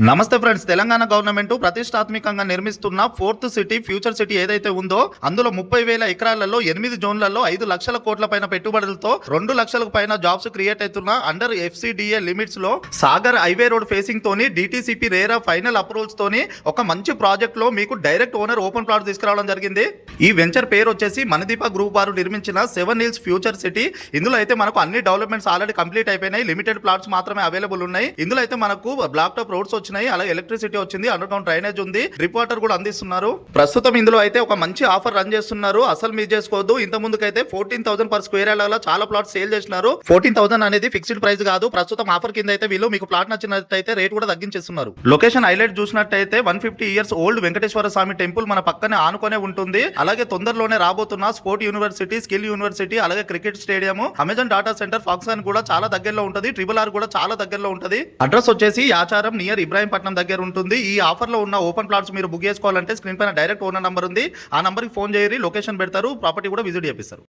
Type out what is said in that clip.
నమస్తే friends, Telangana government ప్రతిష్టాత్మకంగా నిర్మిస్తున్న ఫోర్త్ సిటీ ఫ్యూచర్ సిటీ ఏదైతే ఉందో అందులో 30,000 ఎకరాలలో 8 జోన్లలో 5 లక్షల కోట్ల పైన పెట్టుబడులతో 2 లక్షలకు పైన జాబ్స్ క్రియేట్ అవుతున్న అండర్ FCDA లిమిట్స్ లో సాగర్ హైవే రోడ్ ఫేసింగ్ తోని DTCP రేరా ఫైనల్ అప్రూవల్స్ తోని ఒక మంచి ప్రాజెక్ట్ లో మీకు డైరెక్ట్ ఓనర్ ఓపెన్ ప్లాట్ తీసుకురావడం జరిగింది. ఈ వెంచర్ పేరు వచ్చేసి మనదీప గ్రూప్ వారు నిర్మించిన 7 హిల్స్ ఫ్యూచర్ సిటీ. ఇందులో అయితే మనకు అన్ని డెవలప్మెంట్స్ ఆల్రెడీ కంప్లీట్ అయిపోయినాయి. లిమిటెడ్ ప్లాట్స్ మాత్రమే అవైలబుల్ ఉన్నాయి. ఇందులో అయితే మనకు బ్లాక్ టాప్ రోడ్స్ వచ్చినాయి, అలాగే ఎలక్ట్రిసిటీ వచ్చింది, అండర్ గ్రౌండ్ డ్రైనేజ్ ఉంది, డ్రిప్ వాటర్ కూడా అందిస్తున్నారు. ప్రస్తుతం ఇందులో అయితే ఒక మంచి ఆఫర్ రన్ చేస్తున్నారు, అసలు మిస్ చేసుకోవద్దు. ఇంత ముందుకైతే 14,000 పర్ స్క్వేర్ యార్డ్ చాలా ప్లాట్ సేల్ చేసినారు. 14,000 అనేది ఫిక్స్డ్ ప్రైస్ కాదు. ప్రస్తుతం ఆఫర్ కింద అయితే వీళ్ళు మీకు ప్లాట్ నచ్చినట్టయితే రేట్ కూడా తగ్గించేస్తున్నారు. లొకేషన్ హైలైట్ చూసినట్టయితే 150 years old Venkateswara Swamy temple మన పక్కనే ఆనుకొనే ఉంటుంది. అలాగే తొందరలోనే రాబోతున్న స్పోర్ట్ యూనివర్సిటీ, స్కిల్ యూనివర్సిటీ, అలాగే cricket stadium, Amazon data center, Foxconn కూడా చాలా దగ్గరలో ఉంటుంది. RRR కూడా చాలా దగ్గరలో ఉంటుంది. అడ్రస్ వచ్చేసి యాచారం నియర్ ఇబ్రాహీంపట్నం దగ్గర ఉంటుంది. ఈ ఆఫర్ లో ఉన్న ఓపెన్ ప్లాట్స్ మీరు బుక్ చేసుకోవాలంటే స్క్రీన్ పైన డైరెక్ట్ ఓనర్ నంబర్ ఉంది, ఆ నంబర్ కి ఫోన్ చేయరి, లొకేషన్ పెడతారు, ప్రాపర్టీ కూడా విజిట్ చేపిస్తారు.